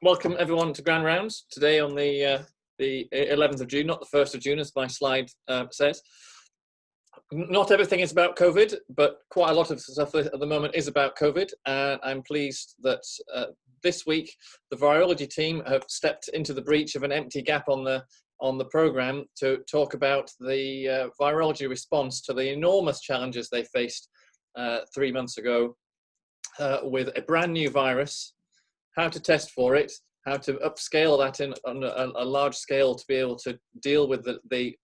Welcome everyone to Grand Rounds today on the 11th of June, not the 1st of June as my slide says. Not everything is about COVID, but quite a lot of stuff at the moment is about COVID. I'm pleased that this week the virology team have stepped into the breach of an empty gap on the programme to talk about the virology response to the enormous challenges they faced 3 months ago with a brand new virus, how to test for it, how to upscale that on a large scale to be able to deal with the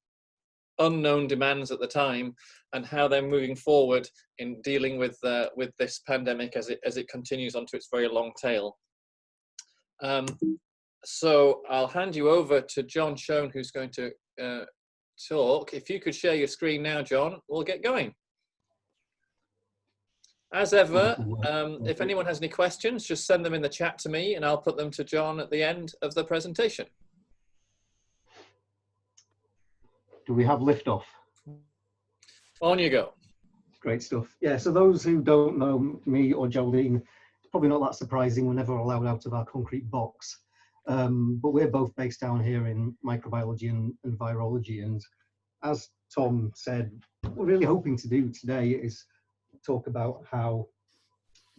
unknown demands at the time, and how they're moving forward in dealing with this pandemic as it continues onto its very long tail. So I'll hand you over to John Shone, who's going to talk. If you could share your screen now, John, we'll get going. As ever, if anyone has any questions, just send them in the chat to me and I'll put them to John at the end of the presentation. Do we have liftoff? On you go. Great stuff. Yeah, so those who don't know me or Geraldine, it's probably not that surprising. We're never allowed out of our concrete box. But we're both based down here in microbiology and virology. And as Tom said, what we're really hoping to do today is talk about how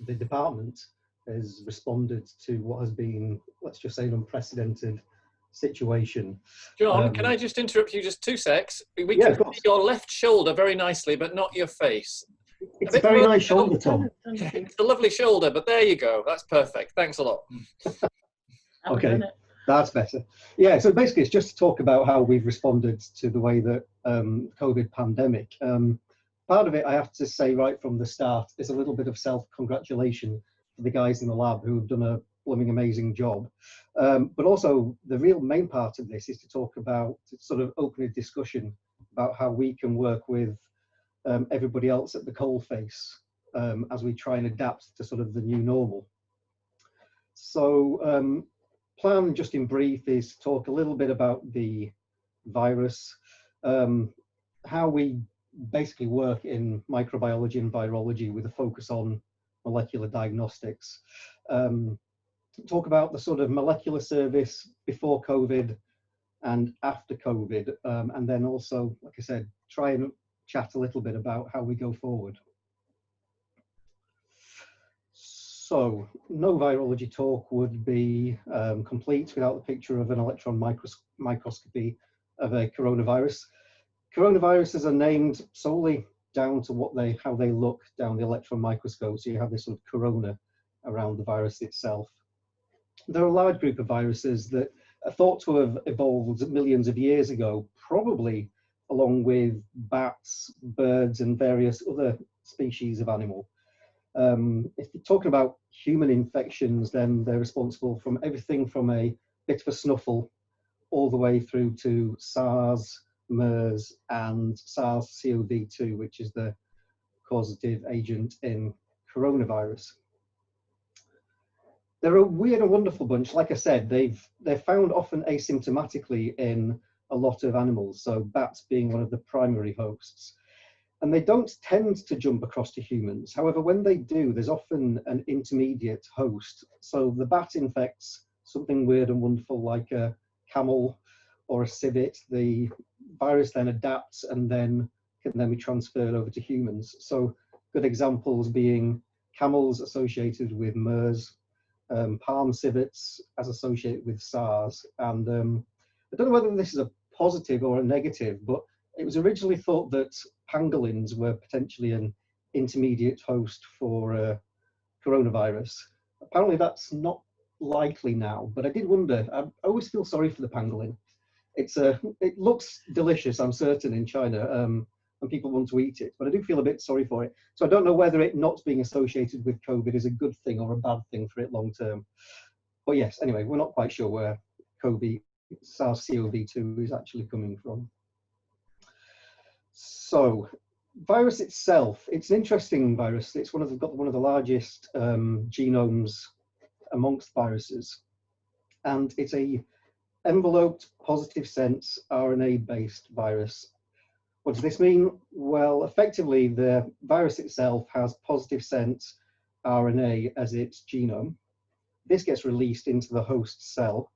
the department has responded to what has been, let's just say, an unprecedented situation. John, can I just interrupt you just 2 secs? We can see your left shoulder very nicely, but not your face. It's a very nice shoulder, Tom. It's a lovely shoulder, but there you go. That's perfect. Thanks a lot. Okay, that's better. Yeah, so basically it's just to talk about how we've responded to the way that COVID pandemic. Part of it, I have to say right from the start, is a little bit of self-congratulation for the guys in the lab who have done a blooming amazing job. But also, the real main part of this is to talk about, to sort of open a discussion about how we can work with everybody else at the coalface as we try and adapt to sort of the new normal. So, plan just in brief is to talk a little bit about the virus, how we basically work in microbiology and virology with a focus on molecular diagnostics. Talk about the sort of molecular service before COVID and after COVID, and then also, like I said, try and chat a little bit about how we go forward. So, no virology talk would be complete without the picture of an electron microscopy of a coronavirus. Coronaviruses are named solely down to how they look down the electron microscope. So you have this sort of corona around the virus itself. There are a large group of viruses that are thought to have evolved millions of years ago, probably along with bats, birds, and various other species of animal. If you're talking about human infections, then they're responsible from everything from a bit of a snuffle all the way through to SARS, MERS, and SARS-CoV-2, which is the causative agent in coronavirus. They're a weird and wonderful bunch. Like I said, they're found often asymptomatically in a lot of animals, so bats being one of the primary hosts. And they don't tend to jump across to humans. However, when they do, there's often an intermediate host. So the bat infects something weird and wonderful like a camel or a civet. The virus then adapts and then can then be transferred over to humans. So good examples being camels associated with MERS, palm civets as associated with SARS. And I don't know whether this is a positive or a negative, but it was originally thought that pangolins were potentially an intermediate host for coronavirus. Apparently that's not likely now, but I did wonder. I always feel sorry for the pangolin. It looks delicious, I'm certain, in China, and people want to eat it, but I do feel a bit sorry for it. So I don't know whether it not being associated with COVID is a good thing or a bad thing for it long term. But yes, anyway, we're not quite sure where SARS-CoV-2 is actually coming from. So, virus itself, it's an interesting virus. It's got one of the largest genomes amongst viruses, and it's a enveloped positive sense RNA-based virus. What does this mean? Well, effectively, the virus itself has positive sense RNA as its genome. this gets released into the host cell,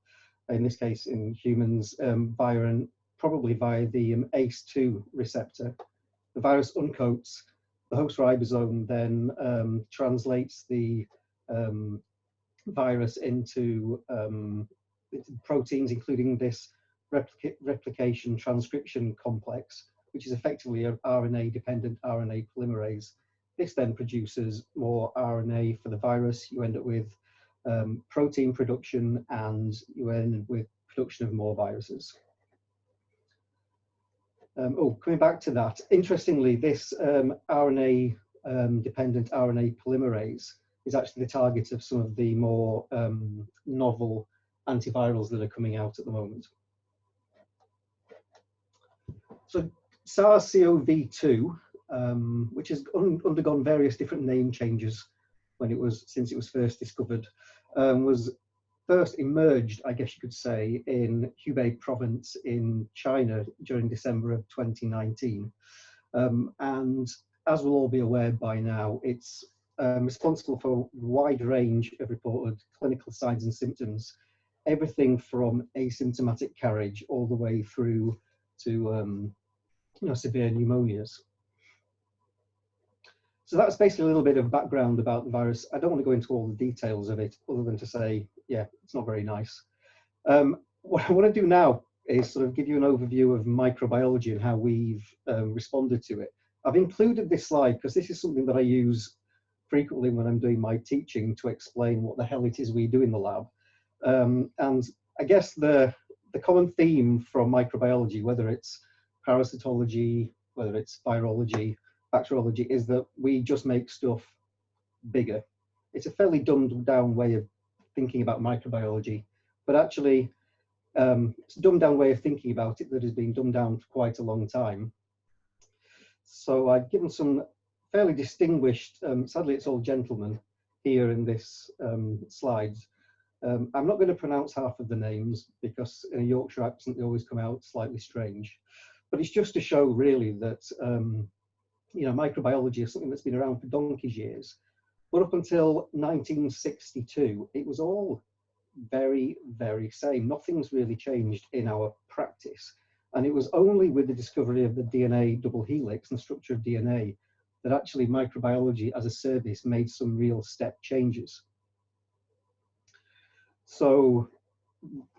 in this case in humans, probably via the ACE2 receptor. The virus uncoats, the host ribosome then translates the virus into proteins, including this replication transcription complex, which is effectively an RNA-dependent RNA polymerase. This then produces more RNA for the virus. You end up with protein production, and you end up with production of more viruses. Coming back to that, interestingly, this RNA-dependent RNA polymerase is actually the target of some of the more novel antivirals that are coming out at the moment. So SARS-CoV-2, which has undergone various different name changes since it was first discovered, was first emerged, I guess you could say, in Hubei province in China during December of 2019. And as we'll all be aware by now, it's responsible for a wide range of reported clinical signs and symptoms, everything from asymptomatic carriage all the way through to severe pneumonias. So that's basically a little bit of background about the virus. I don't want to go into all the details of it, other than to say, yeah, it's not very nice. What I want to do now is sort of give you an overview of microbiology and how we've responded to it. I've included this slide because this is something that I use frequently when I'm doing my teaching to explain what the hell it is we do in the lab. And I guess the common theme from microbiology, whether it's parasitology, whether it's virology, bacteriology, is that we just make stuff bigger. It's a fairly dumbed down way of thinking about microbiology, but actually it's a dumbed down way of thinking about it that has been dumbed down for quite a long time. So I've given some fairly distinguished, sadly it's all gentlemen here in this slide. I'm not going to pronounce half of the names because in a Yorkshire accent they always come out slightly strange, but it's just to show really that microbiology is something that's been around for donkey's years. But up until 1962, it was all very, very same. Nothing's really changed in our practice. And it was only with the discovery of the DNA double helix and the structure of DNA that actually microbiology as a service made some real step changes. So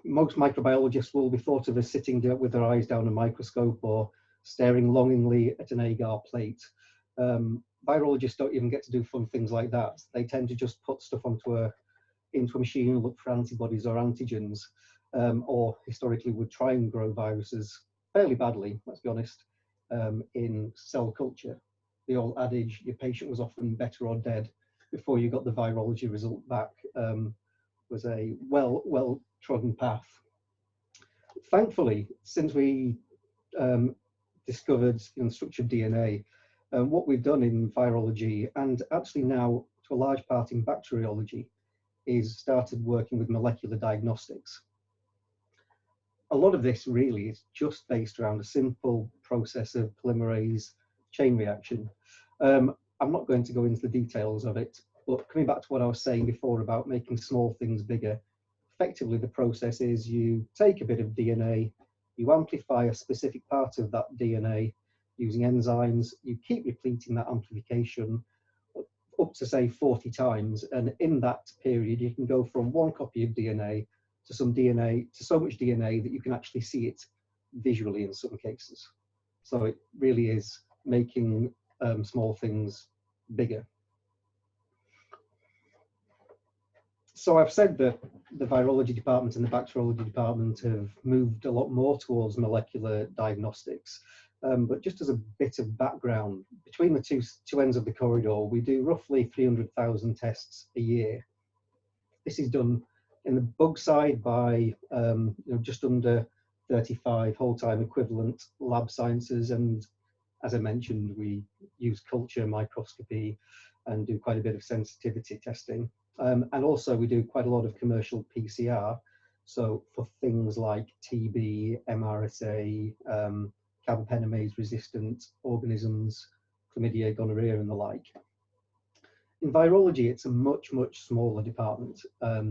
most microbiologists will be thought of as sitting with their eyes down a microscope or staring longingly at an agar plate. Virologists don't even get to do fun things like that. They tend to just put stuff into a machine and look for antibodies or antigens, or historically would try and grow viruses fairly badly, let's be honest, in cell culture. The old adage, your patient was often better or dead before you got the virology result back, was a well-trodden path. Thankfully, since we discovered structured DNA, what we've done in virology, and actually now to a large part in bacteriology, is started working with molecular diagnostics. A lot of this really is just based around a simple process of polymerase chain reaction. I'm not going to go into the details of it, but coming back to what I was saying before about making small things bigger, effectively the process is you take a bit of DNA, you amplify a specific part of that DNA using enzymes, you keep repeating that amplification up to say 40 times, and in that period you can go from one copy of DNA to so much DNA that you can actually see it visually in some cases. So it really is making small things bigger. So I've said that the virology department and the bacteriology department have moved a lot more towards molecular diagnostics. But just as a bit of background, between the two ends of the corridor, we do roughly 300,000 tests a year. This is done in the bug side by just under 35 whole-time equivalent lab sciences, and as I mentioned, we use culture microscopy and do quite a bit of sensitivity testing. And also we do quite a lot of commercial PCR, so for things like TB, MRSA, carbapenemase resistant organisms, chlamydia, gonorrhea and the like. In virology, it's a much, much smaller department.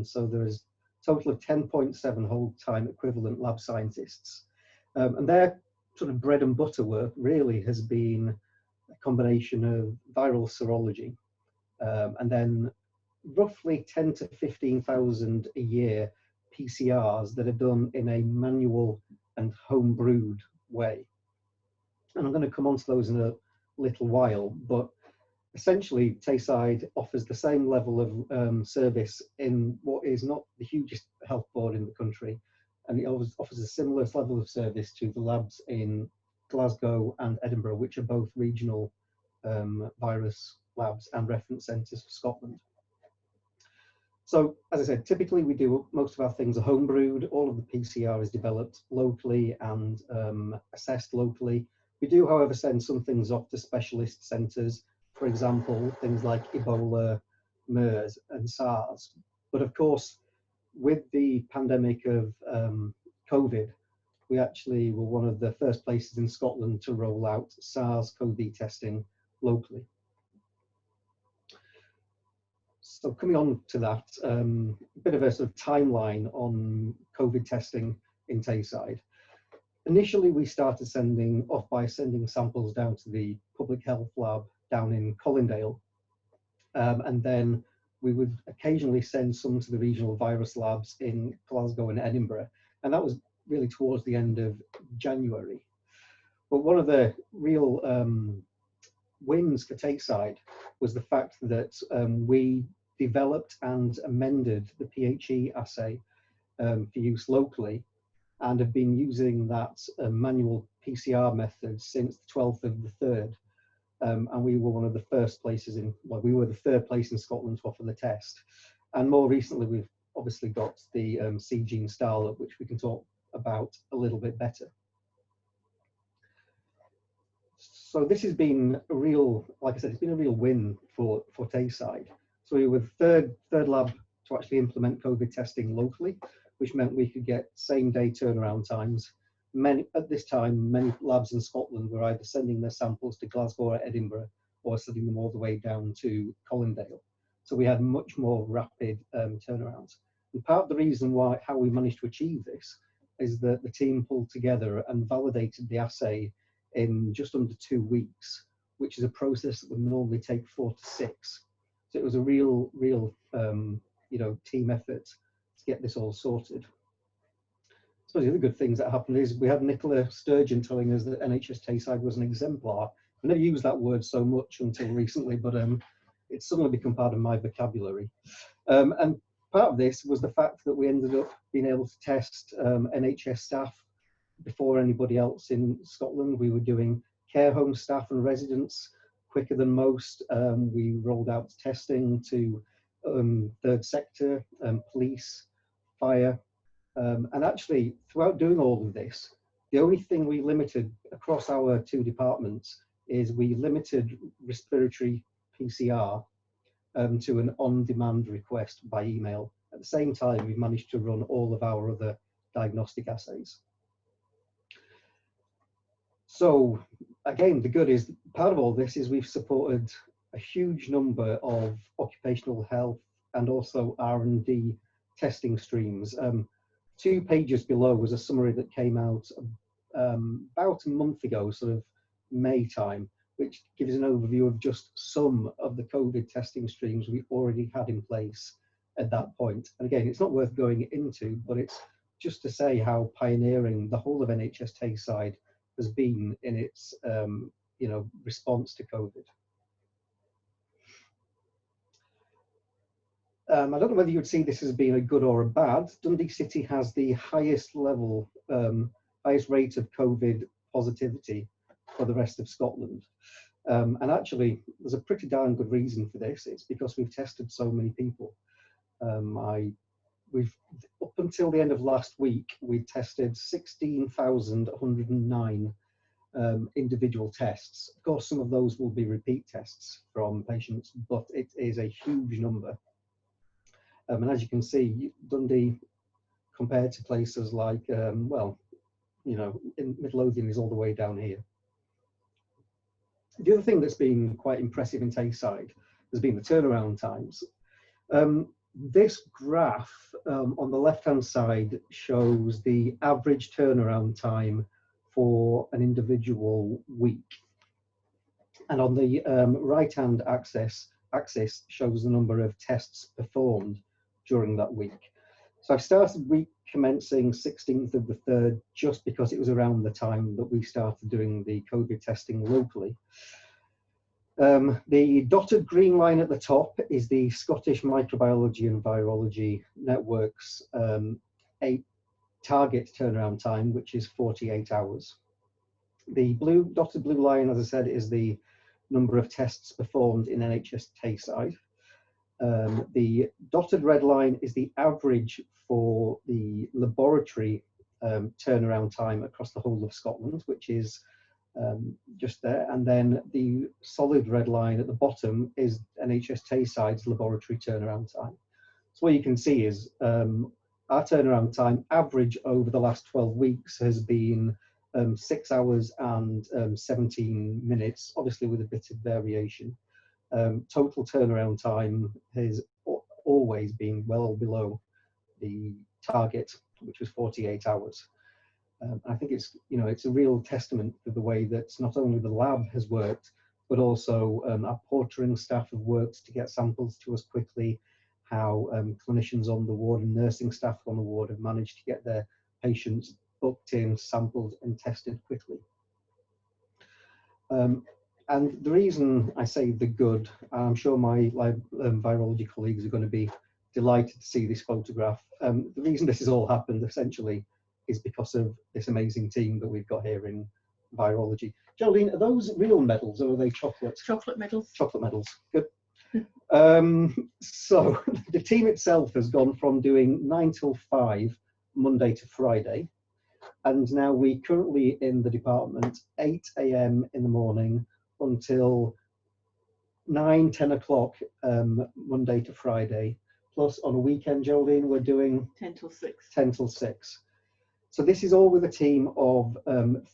So there's a total of 10.7 whole-time equivalent lab scientists. And their sort of bread and butter work really has been a combination of viral serology, and then roughly 10 to 15,000 a year PCRs that are done in a manual and home brewed way. And I'm going to come on to those in a little while, but essentially Tayside offers the same level of service in what is not the hugest health board in the country, and it offers a similar level of service to the labs in Glasgow and Edinburgh, which are both regional virus labs and reference centres for Scotland. So, as I said, typically we do most of our things are home brewed. All of the PCR is developed locally and assessed locally. We do, however, send some things off to specialist centres, for example, things like Ebola, MERS and SARS. But of course, with the pandemic of COVID, we actually were one of the first places in Scotland to roll out SARS-CoV testing locally. So coming on to that, a bit of a sort of timeline on COVID testing in Tayside. Initially, we started sending off by sending samples down to the public health lab down in Colindale. And then we would occasionally send some to the regional virus labs in Glasgow and Edinburgh. And that was really towards the end of January. But one of the real wins for Tayside was the fact that we developed and amended the PHE assay for use locally, and have been using that manual PCR method since the 12th of the 3rd. And we were one of the first places in, well, we were the 3rd place in Scotland to offer the test. And more recently, we've obviously got the C-gene Starlet, which we can talk about a little bit better. So this has been a real, like I said, it's been a real win for Tayside. So we were the third lab to actually implement COVID testing locally, which meant we could get same-day turnaround times. At this time, many labs in Scotland were either sending their samples to Glasgow or Edinburgh, or sending them all the way down to Colindale. So we had much more rapid turnarounds. And part of the reason how we managed to achieve this is that the team pulled together and validated the assay in just under 2 weeks, which is a process that would normally take 4 to 6. So it was a real team effort to get this all sorted. I suppose the other good things that happened is we had Nicola Sturgeon telling us that NHS Tayside was an exemplar. I never used that word so much until recently, but it's suddenly become part of my vocabulary. And part of this was the fact that we ended up being able to test NHS staff before anybody else in Scotland. We were doing care home staff and residents quicker than most. We rolled out testing to third sector, police, fire. And actually, throughout doing all of this, the only thing we limited across our 2 departments is we limited respiratory PCR to an on-demand request by email. At the same time, we managed to run all of our other diagnostic assays. So again, the good is, part of all this is we've supported a huge number of occupational health and also R&D testing streams. 2 pages below was a summary that came out about a month ago, sort of May time, which gives an overview of just some of the COVID testing streams we already had in place at that point. And again, it's not worth going into, but it's just to say how pioneering the whole of NHS Tayside has been in its response to COVID. I don't know whether you would see this as being a good or a bad. Dundee City has the highest level, highest rate of COVID positivity for the rest of Scotland. And actually, there's a pretty darn good reason for this. It's because we've tested so many people. We've, up until the end of last week, we tested 16,109 individual tests. Of course, some of those will be repeat tests from patients, but it is a huge number. And as you can see, Dundee, compared to places like, in Midlothian, is all the way down here. The other thing that's been quite impressive in Tayside has been the turnaround times. This graph on the left-hand side shows the average turnaround time for an individual week. And on the right-hand axis shows the number of tests performed during that week. So I've started week commencing 16th of the 3rd, just because it was around the time that we started doing the COVID testing locally. The dotted green line at the top is the Scottish Microbiology and Virology Network's target turnaround time, which is 48 hours. The dotted blue line, as I said, is the number of tests performed in NHS Tayside. The dotted red line is the average for the laboratory turnaround time across the whole of Scotland, which is just there. And then the solid red line at the bottom is NHS Tayside's laboratory turnaround time. So what you can see is our turnaround time average over the last 12 weeks has been 6 hours and 17 minutes, obviously with a bit of variation. Total turnaround time has always been well below the target, which was 48 hours. I think it's, it's a real testament to the way that not only the lab has worked, but also our portering staff have worked to get samples to us quickly, how clinicians on the ward and nursing staff on the ward have managed to get their patients booked in, sampled and tested quickly. And the reason I say the good, I'm sure my virology colleagues are going to be delighted to see this photograph. The reason this has all happened essentially is because of this amazing team that we've got here in virology. Geraldine, are those real medals or are they chocolate? Chocolate medals. Chocolate medals, good. So the team itself has gone from doing 9 till 5, Monday to Friday, and now we currently in the department 8 AM in the morning until 9, 10 o'clock Monday to Friday, plus on a weekend, Geraldine, we're doing 10 till 6. 10 till 6. So this is all with a team of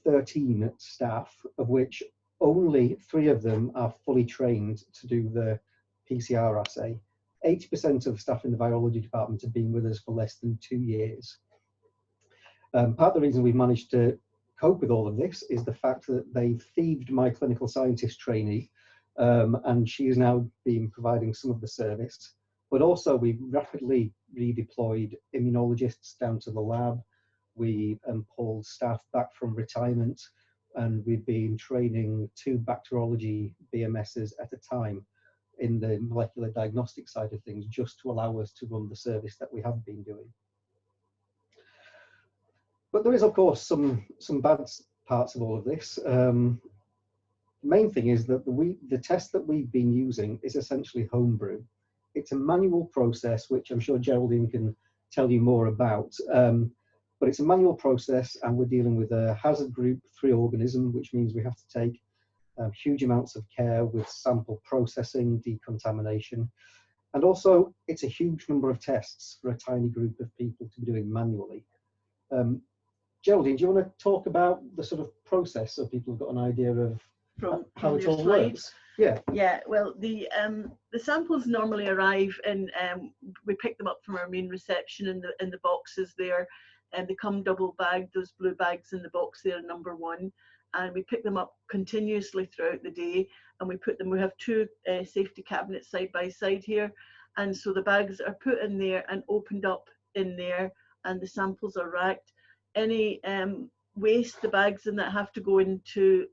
13 staff, of which only 3 of them are fully trained to do the PCR assay. 80% of staff in the virology department have been with us for less than 2 years. Part of the reason we've managed to cope with all of this is the fact that they thieved my clinical scientist trainee, and she is now been providing some of the service. But also we've rapidly redeployed immunologists down to the lab. We pulled staff back from retirement, and we've been training 2 bacteriology BMSs at a time in the molecular diagnostic side of things, just to allow us to run the service that we have been doing. But there is, of course, some bad parts of all of this. The main thing is that the test that we've been using is essentially homebrew. It's a manual process, which I'm sure Geraldine can tell you more about. But it's a manual process, and we're dealing with a hazard group 3 organism, which means we have to take huge amounts of care with sample processing, decontamination. And also, it's a huge number of tests for a tiny group of people to be doing manually. Geraldine, do you want to talk about the sort of process so people have got an idea of how it all works? Yeah. Yeah. Well, the samples normally arrive and we pick them up from our main reception in the boxes there, and they come double bagged. Those blue bags in the box there, number 1, and we pick them up continuously throughout the day, and we put them. We have 2 safety cabinets side by side here, and so the bags are put in there and opened up in there, and the samples are racked. Any waste, the bags in that have to go into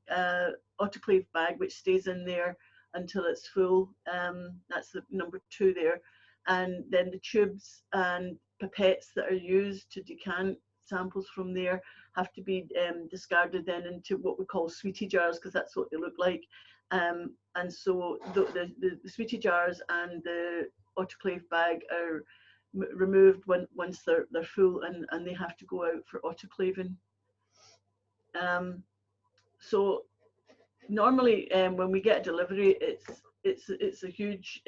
autoclave bag, which stays in there until it's full. That's the number 2 there. And then the tubes and pipettes that are used to decant samples from there have to be discarded then into what we call sweetie jars, because that's what they look like. And so the sweetie jars and the autoclave bag are removed once they're full, and they have to go out for autoclaving. So normally when we get a delivery, it's a huge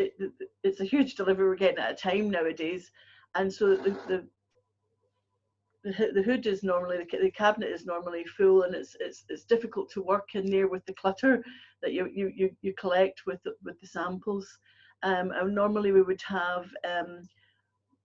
delivery we're getting at a time nowadays, and so the hood is normally, the cabinet is normally full, and it's difficult to work in there with the clutter that you collect with the samples. And normally we would have an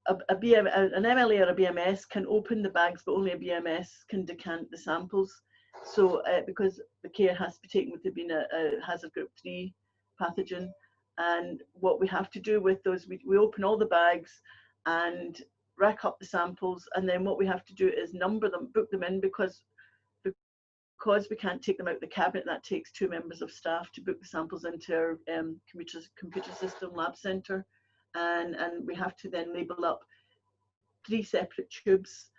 MLA or a BMS can open the bags, but only a BMS can decant the samples. So because the care has to be taken with there being a hazard group 3 pathogen. And what we have to do with those, we open all the bags and rack up the samples, and then what we have to do is number them, book them in, because we can't take them out of the cabinet. That takes 2 members of staff to book the samples into our computer system lab center, and we have to then label up 3 separate tubes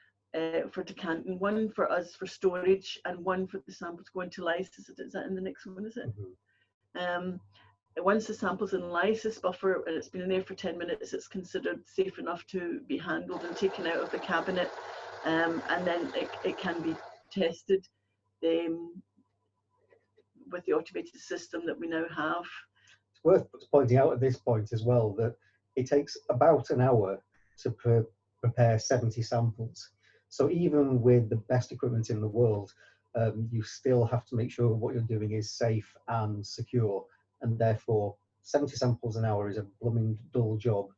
for decanting, 1 for us for storage and 1 for the samples going to lysis. Is that in the next one, is it? Mm-hmm. Once the sample's in lysis buffer and it's been in there for 10 minutes, it's considered safe enough to be handled and taken out of the cabinet, and then it can be tested with the automated system that we now have. It's worth pointing out at this point as well that it takes about an hour to prepare 70 samples. So even with the best equipment in the world, you still have to make sure what you're doing is safe and secure. And therefore, 70 samples an hour is a blooming dull job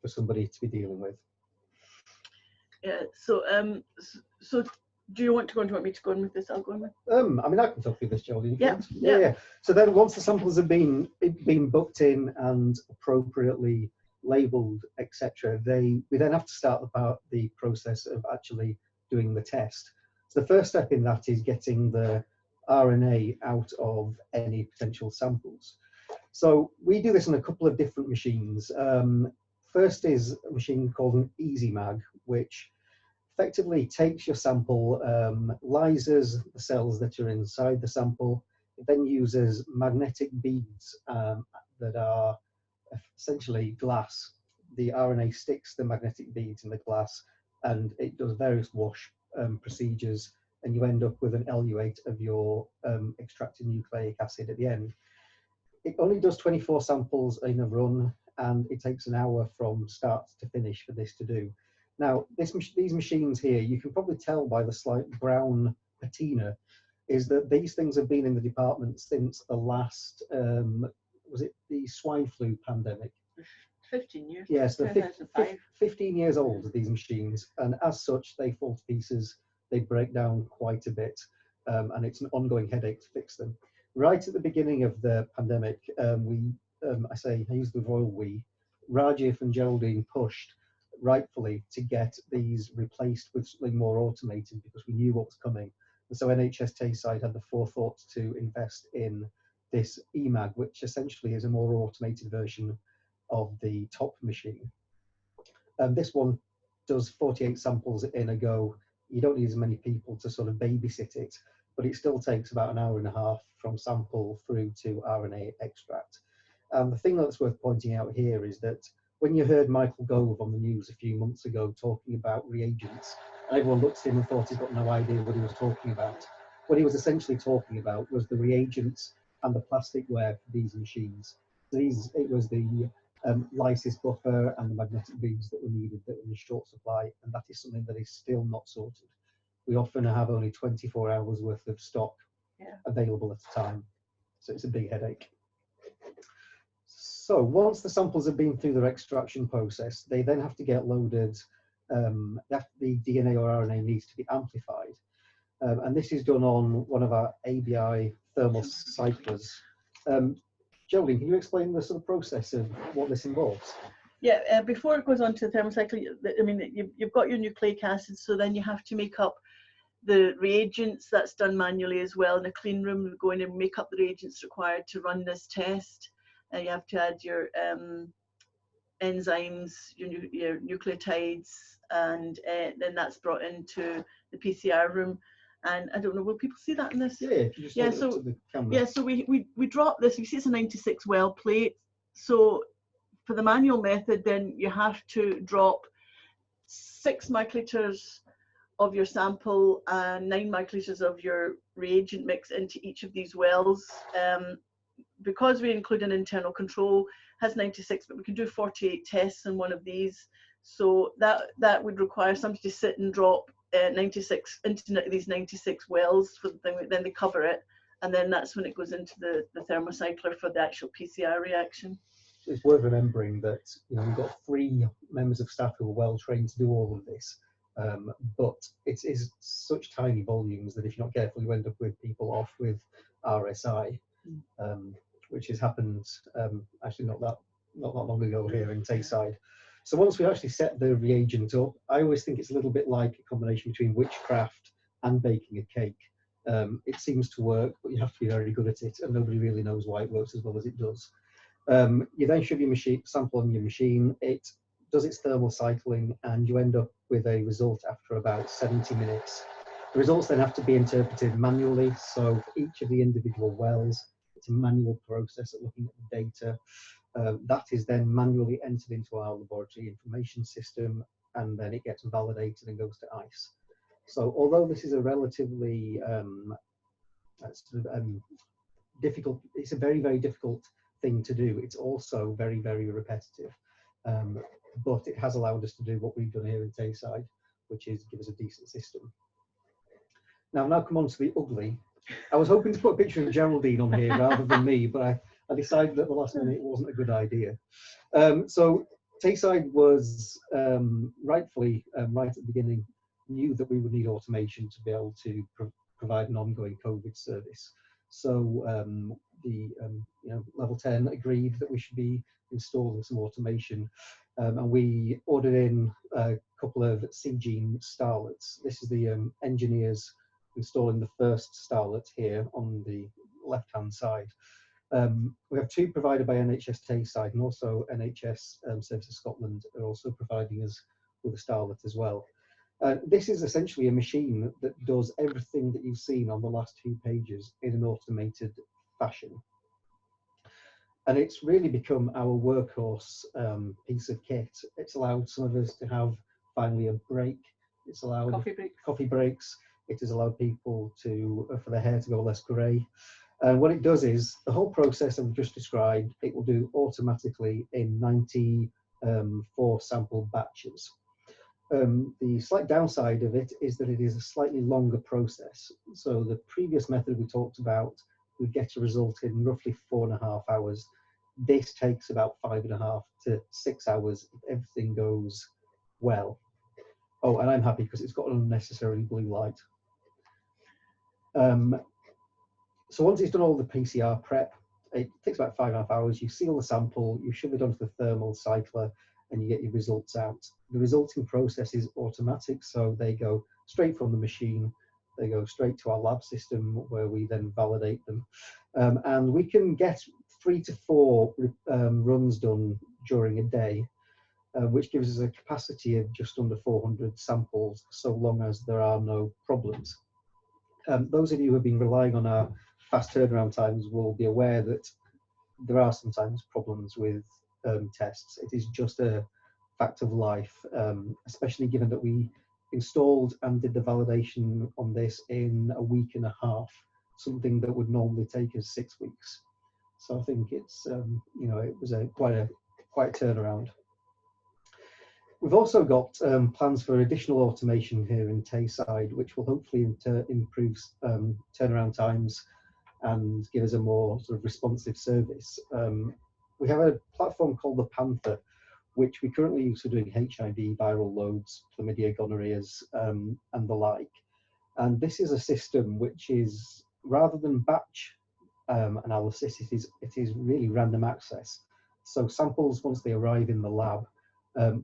for somebody to be dealing with. Yeah. So, so do you want me to go on with this? I'll go on with. I mean, I can talk through this, Geraldine. Yeah. So then, once the samples have been booked in and appropriately labelled, etc., we then have to start the process of actually doing the test. So the first step in that is getting the RNA out of any potential samples. So we do this on a couple of different machines. First is a machine called an EasyMag, which effectively takes your sample, lyses the cells that are inside the sample. It then uses magnetic beads that are essentially glass. The RNA sticks the magnetic beads in the glass, and it does various wash procedures, and you end up with an eluate of your extracted nucleic acid at the end. It only does 24 samples in a run, and it takes an hour from start to finish for this to do. Now, these machines here, you can probably tell by the slight brown patina, is that these things have been in the department since the last, was it the swine flu pandemic? 15 years. Yes, they're 15 years old, these machines, and as such, they fall to pieces, they break down quite a bit, and it's an ongoing headache to fix them. Right at the beginning of the pandemic, I use the royal we, Rajiv and Geraldine pushed rightfully to get these replaced with something more automated because we knew what was coming. And so NHS Tayside had the forethought to invest in this EMAG, which essentially is a more automated version of the top machine. This one does 48 samples in a go. You don't need as many people to sort of babysit it, but it still takes about an hour and a half from sample through to RNA extract. The thing that's worth pointing out here is that when you heard Michael Gove on the news a few months ago talking about reagents, everyone looked at him and thought he'd got no idea what he was talking about. What he was essentially talking about was the reagents and the plasticware for these machines. It was the lysis buffer and the magnetic beads that were needed that were in short supply, and that is something that is still not sorted. We often have only 24 hours worth of stock available at a time, so it's a big headache. So once the samples have been through their extraction process, they then have to get loaded. The DNA or RNA needs to be amplified, and this is done on one of our ABI thermal cyclers. Geraldine, can you explain the sort of process of what this involves? Yeah, before it goes on to the thermocycle, I mean, you've got your nucleic acids, so then you have to make up the reagents. That's done manually as well. In a clean room, we go in and make up the reagents required to run this test. You have to add your enzymes, your nucleotides, and then that's brought into the PCR room. And I don't know, will people see that in this? Yeah, so we drop this. You see, it's a 96 well plate. So for the manual method, then you have to drop 6 microliters of your sample and 9 microliters of your reagent mix into each of these wells. Because we include an internal control, has 96, but we can do 48 tests in one of these. So that would require somebody to sit and drop 96 into these 96 wells for the thing. Then they cover it, and then that's when it goes into the thermocycler for the actual PCR reaction. it's worth remembering that we've got 3 members of staff who are well trained to do all of this, but it is such tiny volumes that if you're not careful, you end up with people off with RSI, which has happened actually not that long ago here in Tayside. So once we actually set the reagent up, I always think it's a little bit like a combination between witchcraft and baking a cake. It seems to work, but you have to be very good at it, and nobody really knows why it works as well as it does. You then shove your sample on your machine, it does its thermal cycling, and you end up with a result after about 70 minutes. The results then have to be interpreted manually, so for each of the individual wells, it's a manual process of looking at the data. That is then manually entered into our laboratory information system, and then it gets validated and goes to ICE. So although this is a relatively difficult, it's a very, very difficult thing to do. It's also very, very repetitive, but it has allowed us to do what we've done here in Tayside, which is give us a decent system. Now come on to the ugly. I was hoping to put a picture of Geraldine on here rather than me, but I decided at the last minute it wasn't a good idea. So Tayside was rightfully, right at the beginning, knew that we would need automation to be able to provide an ongoing COVID service. So the level 10 agreed that we should be installing some automation, and we ordered in a couple of C-gene starlets. This is the engineers installing the first starlet here on the left-hand side. We have 2 provided by NHS Tayside, and also NHS Services Scotland are also providing us with a starlet as well. This is essentially a machine that does everything that you've seen on the last 2 pages in an automated fashion. And it's really become our workhorse piece of kit. It's allowed some of us to have finally a break. It's allowed coffee breaks. It has allowed people for their hair to go less grey. And what it does is, the whole process I've just described, it will do automatically in 94 sample batches. The slight downside of it is that it is a slightly longer process. So the previous method we talked about would get a result in roughly 4.5 hours. This takes about 5.5 to 6 hours if everything goes well. Oh, and I'm happy because it's got an unnecessarily blue light. So once it's done all the PCR prep, it takes about 5.5 hours. You seal the sample, you shove it onto the thermal cycler, and you get your results out. The resulting process is automatic, so they go straight from the machine, they go straight to our lab system where we then validate them. And we can get 3 to 4 runs done during a day, which gives us a capacity of just under 400 samples, so long as there are no problems. Those of you who have been relying on our fast turnaround times will be aware that there are sometimes problems with tests. It is just a fact of life, especially given that we installed and did the validation on this in a week and a half, something that would normally take us 6 weeks. So I think it's it was quite a turnaround. We've also got plans for additional automation here in Tayside, which will hopefully improve turnaround times and give us a more sort of responsive service. We have a platform called the Panther, which we currently use for doing HIV, viral loads, chlamydia, gonorrheas, and the like. And this is a system which is, rather than batch analysis, it is really random access. So samples, once they arrive in the lab,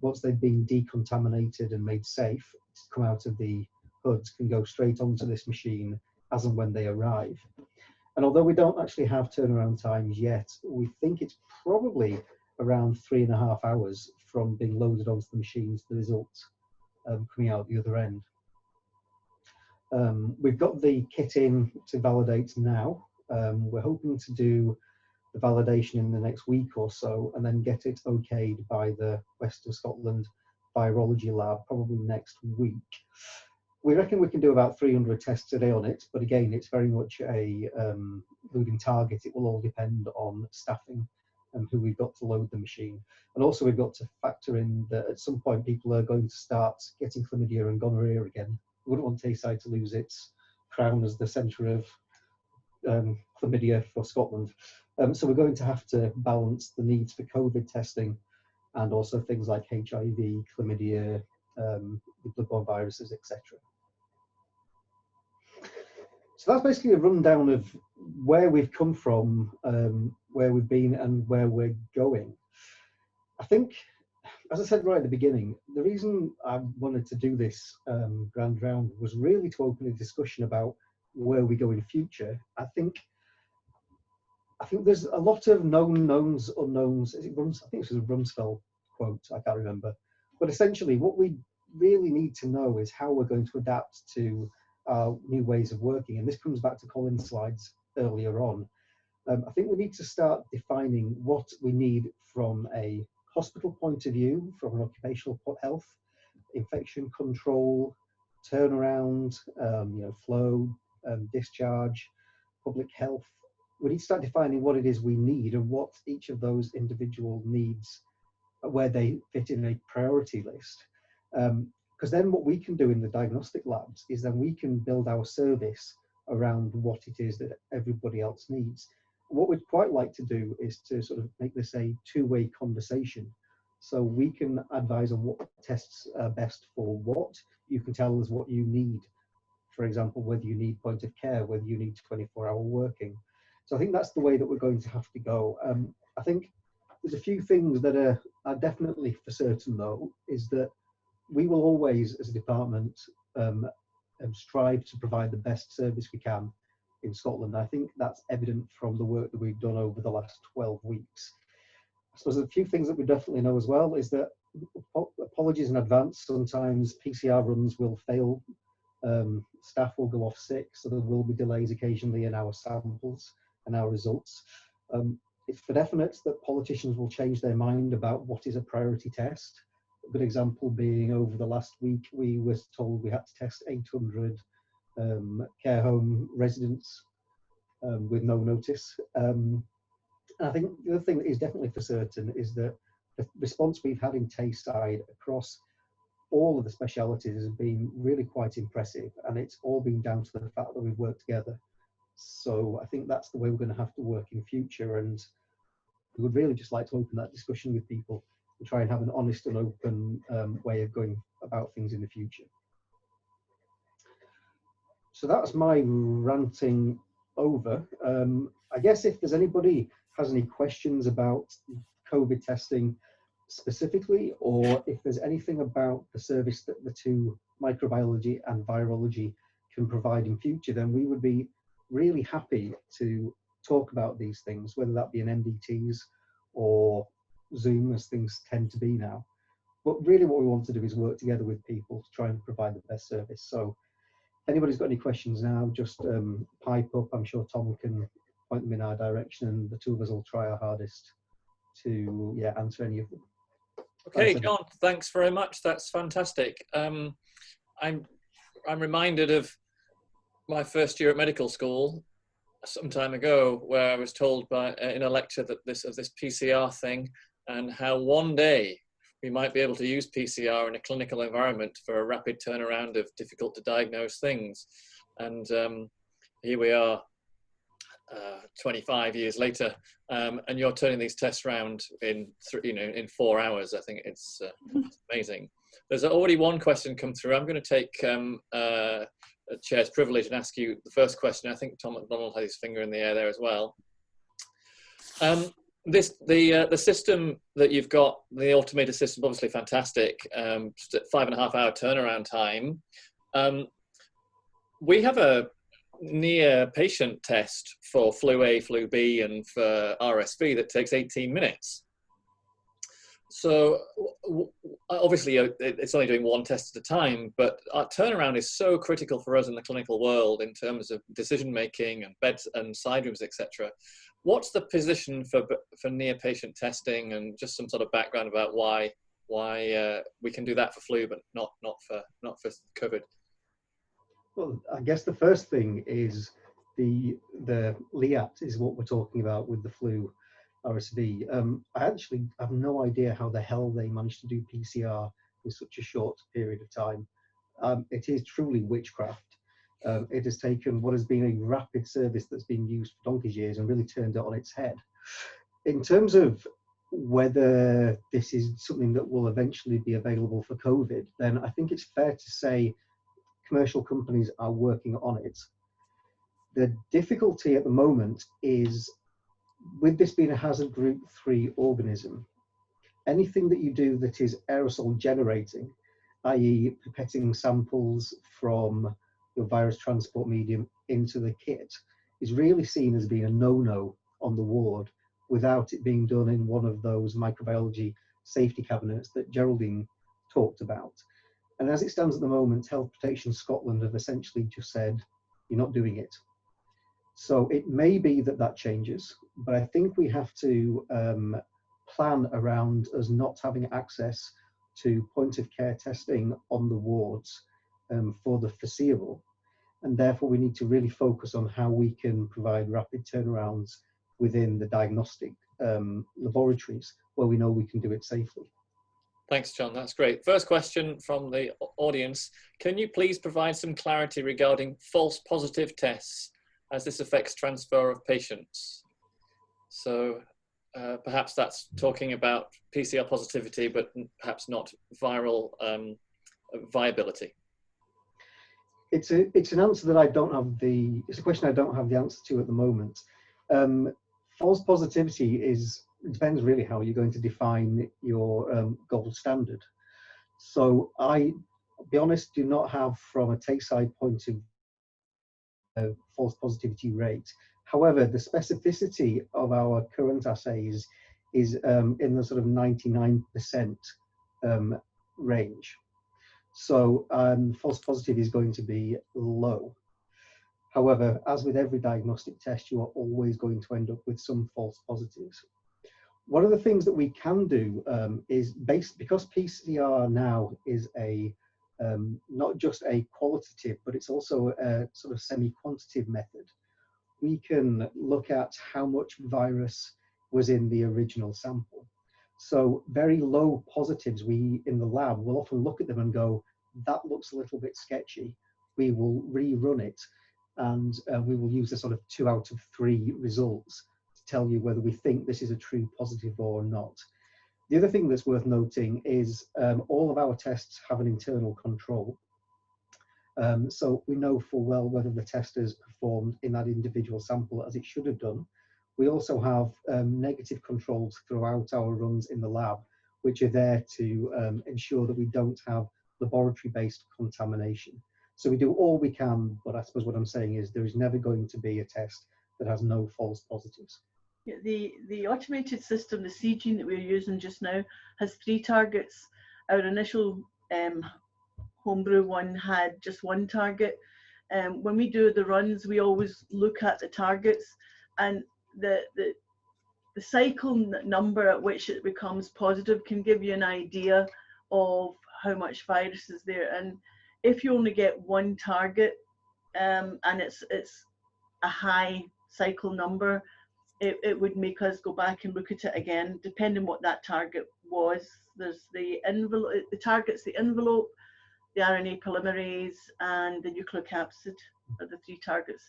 once they've been decontaminated and made safe to come out of the hoods, can go straight onto this machine as and when they arrive. And although we don't actually have turnaround times yet, we think it's probably around 3.5 hours from being loaded onto the machine to the results coming out the other end. We've got the kit in to validate now. We're hoping to do the validation in the next week or so, and then get it okayed by the West of Scotland Virology Lab probably next week. We reckon we can do about 300 tests a day on it, but again, it's very much a moving target. It will all depend on staffing and who we've got to load the machine. And also we've got to factor in that at some point people are going to start getting chlamydia and gonorrhea again. We wouldn't want Tayside to lose its crown as the centre of chlamydia for Scotland. So we're going to have to balance the needs for COVID testing and also things like HIV, chlamydia, bloodborne viruses, etc. So that's basically a rundown of where we've come from, where we've been, and where we're going. I think, as I said right at the beginning, the reason I wanted to do this grand round was really to open a discussion about where we go in future. I think there's a lot of known knowns, unknowns. I think it was a Rumsfeld quote, I can't remember. But essentially, what we really need to know is how we're going to adapt to new ways of working. And this comes back to Colin's slides earlier on. I think we need to start defining what we need from a hospital point of view, from an occupational health, infection control, turnaround, flow, discharge, public health. We need to start defining what it is we need and what each of those individual needs, where they fit in a priority list. Because then what we can do in the diagnostic labs is then we can build our service around what it is that everybody else needs. What we'd quite like to do is to sort of make this a two-way conversation. So we can advise on what tests are best for what. You can tell us what you need. For example, whether you need point of care, whether you need 24-hour working. So I think that's the way that we're going to have to go. I think there's a few things that are definitely for certain though, is that we will always, as a department, strive to provide the best service we can in Scotland. I think that's evident from the work that we've done over the last 12 weeks. I suppose a few things that we definitely know as well is that, apologies in advance, sometimes PCR runs will fail, staff will go off sick, so there will be delays occasionally in our samples and our results. It's for definite that politicians will change their mind about what is a priority test. A good example being over the last week, we were told we had to test 800 care home residents with no notice. And I think the other thing that is definitely for certain is that the response we've had in Tayside across all of the specialities has been really quite impressive, and it's all been down to the fact that we've worked together. So I think that's the way we're going to have to work in future, and we would really just like to open that discussion with people and try and have an honest and open way of going about things in the future. So that's my ranting over. I guess if there's anybody has any questions about COVID testing specifically, or if there's anything about the service that the two, microbiology and virology, can provide in future, then we would be really happy to talk about these things, whether that be in MDTs or Zoom, as things tend to be now. But really what we want to do is work together with people to try and provide the best service. So if anybody's got any questions now, just pipe up. I'm sure Tom can point them in our direction, and the two of us will try our hardest to answer any of them. Okay, John, thanks very much. That's fantastic. I'm reminded of my first year at medical school some time ago, where I was told by in a lecture that this PCR thing, and how one day we might be able to use PCR in a clinical environment for a rapid turnaround of difficult to diagnose things. And here we are 25 years later, and you're turning these tests around in 4 hours. I think it's amazing. There's already one question come through. I'm going to take Chair's privilege and ask you the first question. I think Tom McDonald had his finger in the air there as well. The system that you've got, the automated system, obviously fantastic. 5.5 hour turnaround time. We have a near patient test for flu A, flu B, and for RSV that takes 18 minutes. So obviously it's only doing one test at a time, but our turnaround is so critical for us in the clinical world in terms of decision making and beds and side rooms, etc. What's the position for near patient testing, and just some sort of background about why we can do that for flu but not for COVID? Well, I guess the first thing is the LIAT is what we're talking about with the flu RSV. I actually have no idea how the hell they managed to do PCR in such a short period of time. It is truly witchcraft. It has taken what has been a rapid service that's been used for donkey's years and really turned it on its head. In terms of whether this is something that will eventually be available for COVID, then I think it's fair to say commercial companies are working on it. The difficulty at the moment is, with this being a hazard group 3 organism, anything that you do that is aerosol generating, i.e. pipetting samples from your virus transport medium into the kit, is really seen as being a no-no on the ward without it being done in one of those microbiology safety cabinets that Geraldine talked about. And as it stands at the moment, Health Protection Scotland have essentially just said, you're not doing it. So it may be that that changes, but I think we have to plan around us not having access to point of care testing on the wards for the foreseeable. And therefore we need to really focus on how we can provide rapid turnarounds within the diagnostic laboratories where we know we can do it safely. Thanks, John. That's great. First question from the audience. Can you please provide some clarity regarding false positive tests as this affects transfer of patients? So perhaps that's talking about PCR positivity, but perhaps not viral viability. It's an answer that I don't have it's a question I don't have the answer to at the moment. False positivity depends really how you're going to define your gold standard. So I, to be honest, do not have from a Tayside point of view false positivity rate. However, the specificity of our current assays is in the sort of 99% range. So false positive is going to be low. However, as with every diagnostic test, you are always going to end up with some false positives. One of the things that we can do is because PCR now is not just a qualitative, but it's also a sort of semi-quantitative method. We can look at how much virus was in the original sample. So very low positives, we in the lab will often look at them and go, that looks a little bit sketchy. We will rerun it and we will use a sort of 2 out of 3 results to tell you whether we think this is a true positive or not. The other thing that's worth noting is all of our tests have an internal control. So we know full well whether the test has performed in that individual sample as it should have done. We also have negative controls throughout our runs in the lab, which are there to ensure that we don't have laboratory-based contamination. So we do all we can, but I suppose what I'm saying is there is never going to be a test that has no false positives. Yeah, the automated system, the C-gene that we're using just now, has 3 targets. Our initial homebrew one had just 1 target. When we do the runs, we always look at the targets, and the cycle number at which it becomes positive can give you an idea of how much virus is there. And if you only get 1 target and it's a high cycle number, it would make us go back and look at it again, depending what that target was. There's the envelope, the target's the envelope, the RNA polymerase, and the nucleocapsid are the 3 targets.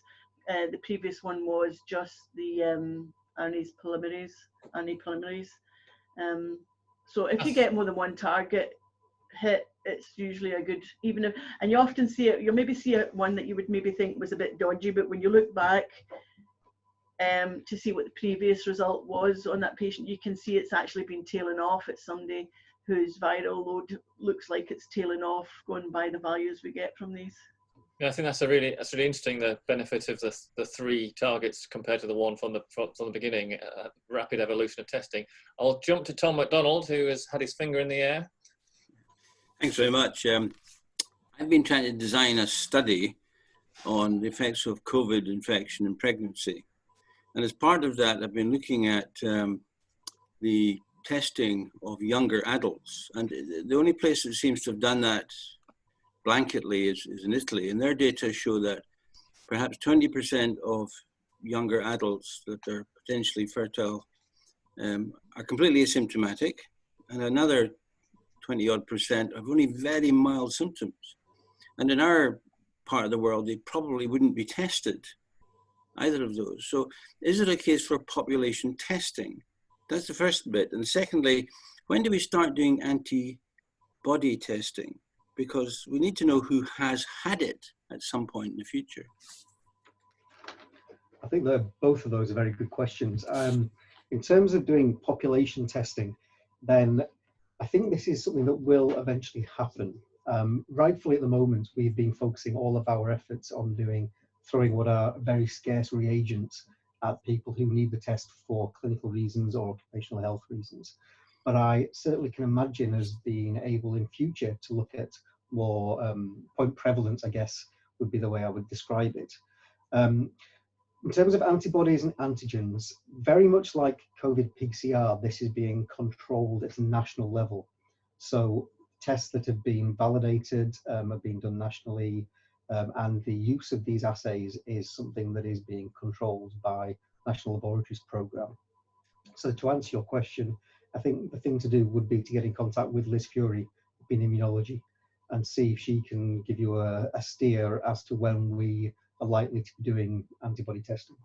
The previous one was just the RNA polymerase. So if you get more than 1 target hit, it's usually a good, even if, and you often see it, you'll maybe see one that you would maybe think was a bit dodgy, but when you look back to see what the previous result was on that patient, you can see it's actually been tailing off. It's somebody whose viral load looks like it's tailing off, going by the values we get from these. Yeah, I think that's really interesting, the benefit of the 3 targets compared to the 1 from the beginning, rapid evolution of testing. I'll jump to Tom McDonald, who has had his finger in the air. Thanks very much. I've been trying to design a study on the effects of COVID infection in pregnancy. And as part of that, I've been looking at the testing of younger adults. And the only place that seems to have done that blanketly is in Italy. And their data show that perhaps 20% of younger adults that are potentially fertile are completely asymptomatic. And another 20-odd% have only very mild symptoms. And in our part of the world, they probably wouldn't be tested either of those. So is there a case for population testing? That's the first bit. And secondly, when do we start doing antibody testing? Because we need to know who has had it at some point in the future. I think that both of those are very good questions. In terms of doing population testing, then I think this is something that will eventually happen. Rightfully at the moment, we've been focusing all of our efforts on throwing what are very scarce reagents at people who need the test for clinical reasons or occupational health reasons. But I certainly can imagine us being able in future to look at more point prevalence, I guess, would be the way I would describe it. In terms of antibodies and antigens, very much like COVID PCR, this is being controlled at a national level. So tests that have been validated are being done nationally, and the use of these assays is something that is being controlled by National Laboratories Programme. So to answer your question, I think the thing to do would be to get in contact with Liz Fury in immunology and see if she can give you a steer as to when we are likely to be doing antibody testing.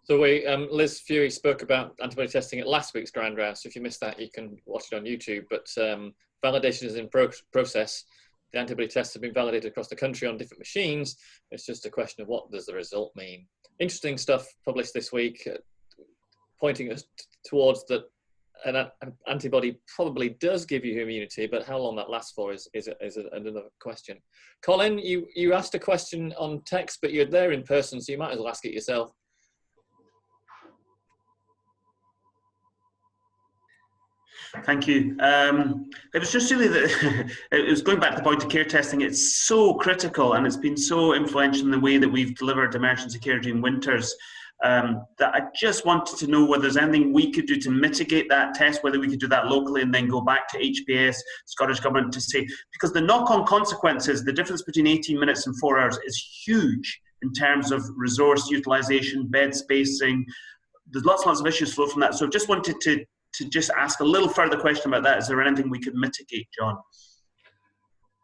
So Liz Fury spoke about antibody testing at last week's Grand Round, so if you missed that, you can watch it on YouTube. But validation is in process. The antibody tests have been validated across the country on different machines. It's just a question of what does the result mean. Interesting stuff published this week, pointing us towards that an antibody probably does give you immunity, but how long that lasts for is another question. Colin, you asked a question on text, but you're there in person, so you might as well ask it yourself. Thank you. It was just really that it was going back to the point of care testing. It's so critical and it's been so influential in the way that we've delivered emergency care during winters that I just wanted to know whether there's anything we could do to mitigate that test, whether we could do that locally and then go back to HBS, Scottish Government, to say, because the knock-on consequences, the difference between 18 minutes and 4 hours is huge in terms of resource utilisation, bed spacing. There's lots and lots of issues flow from that. So I just wanted to just ask a little further question about that. Is there anything we could mitigate, John?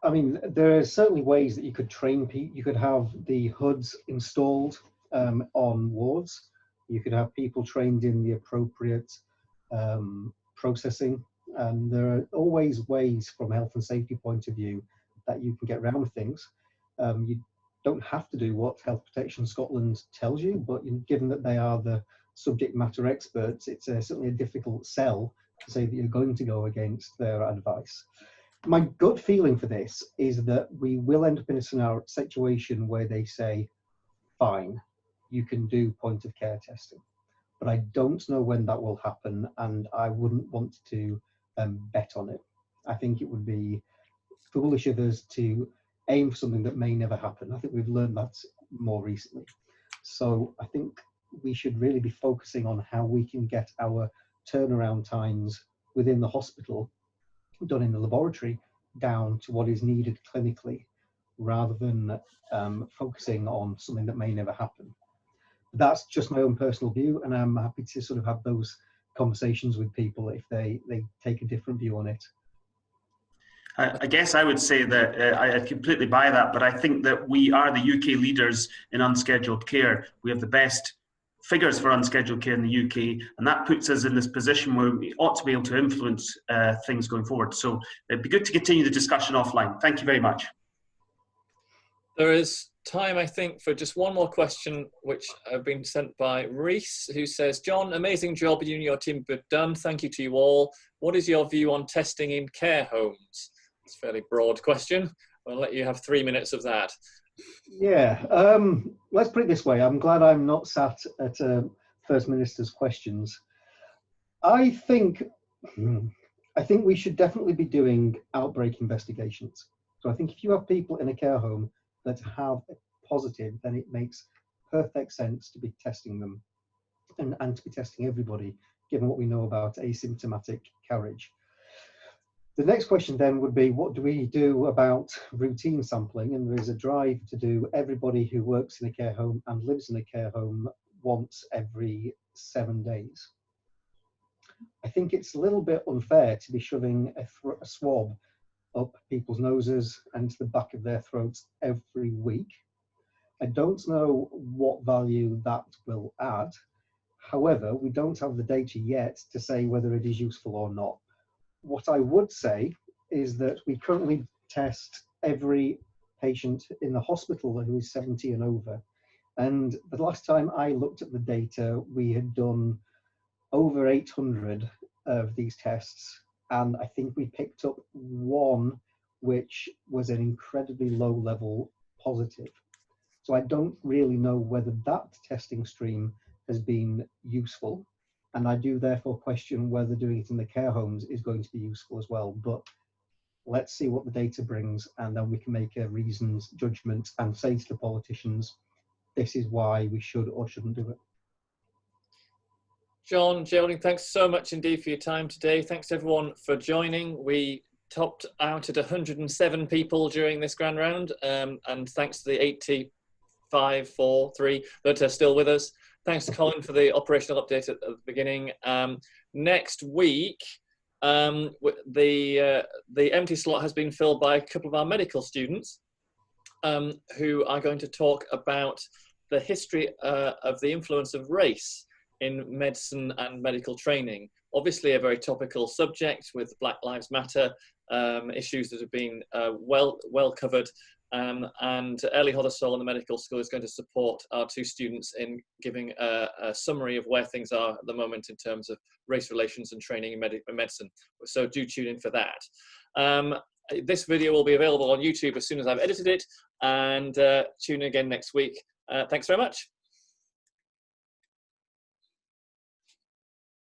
I mean, there are certainly ways that you could train people. You could have the hoods installed on wards. You could have people trained in the appropriate processing. And there are always ways from a health and safety point of view that you can get around things. You don't have to do what Health Protection Scotland tells you, but given that they are the subject matter experts, it's certainly a difficult sell to say that you're going to go against their advice. My gut feeling for this is that we will end up in a situation where they say, fine, you can do point of care testing. But I don't know when that will happen, and I wouldn't want to bet on it. I think it would be foolish of us to aim for something that may never happen. I think we've learned that more recently. So I think we should really be focusing on how we can get our turnaround times within the hospital done in the laboratory down to what is needed clinically, rather than focusing on something that may never happen. That's just my own personal view, and I'm happy to sort of have those conversations with people if they take a different view on it. I guess I would say that I completely buy that, but I think that we are the UK leaders in unscheduled care. We have the best figures for unscheduled care in the UK, and that puts us in this position where we ought to be able to influence things going forward. So it'd be good to continue the discussion offline. Thank you very much. There is time, I think, for just one more question, which have been sent by Reese, who says, John, amazing job you and your team have done. Thank you to you all. What is your view on testing in care homes? It's a fairly broad question. I'll let you have 3 minutes of that. Yeah, let's put it this way. I'm glad I'm not sat at First Minister's questions. I think we should definitely be doing outbreak investigations. So I think if you have people in a care home that have a positive, then it makes perfect sense to be testing them and to be testing everybody, given what we know about asymptomatic carriage. The next question then would be, what do we do about routine sampling? And there is a drive to do everybody who works in a care home and lives in a care home once every 7 days. I think it's a little bit unfair to be shoving a swab up people's noses and to the back of their throats every week. I don't know what value that will add. However, we don't have the data yet to say whether it is useful or not. What I would say is that we currently test every patient in the hospital who is 70 and over. And the last time I looked at the data, we had done over 800 of these tests. And I think we picked up one which was an incredibly low level positive. So I don't really know whether that testing stream has been useful. And I do therefore question whether doing it in the care homes is going to be useful as well. But let's see what the data brings, and then we can make a reasoned judgment and say to the politicians, this is why we should or shouldn't do it. John, Geraldine, thanks so much indeed for your time today. Thanks everyone for joining. We topped out at 107 people during this grand round, and thanks to the 85, 4, 3 that are still with us. Thanks to Colin for the operational update at the beginning. Next week, the empty slot has been filled by a couple of our medical students who are going to talk about the history of the influence of race in medicine and medical training. Obviously a very topical subject with Black Lives Matter issues that have been well covered. And Ellie Hothersall in the medical school is going to support our two students in giving a summary of where things are at the moment in terms of race relations and training in medicine. So do tune in for that. This video will be available on YouTube as soon as I've edited it, and tune in again next week. Thanks very much.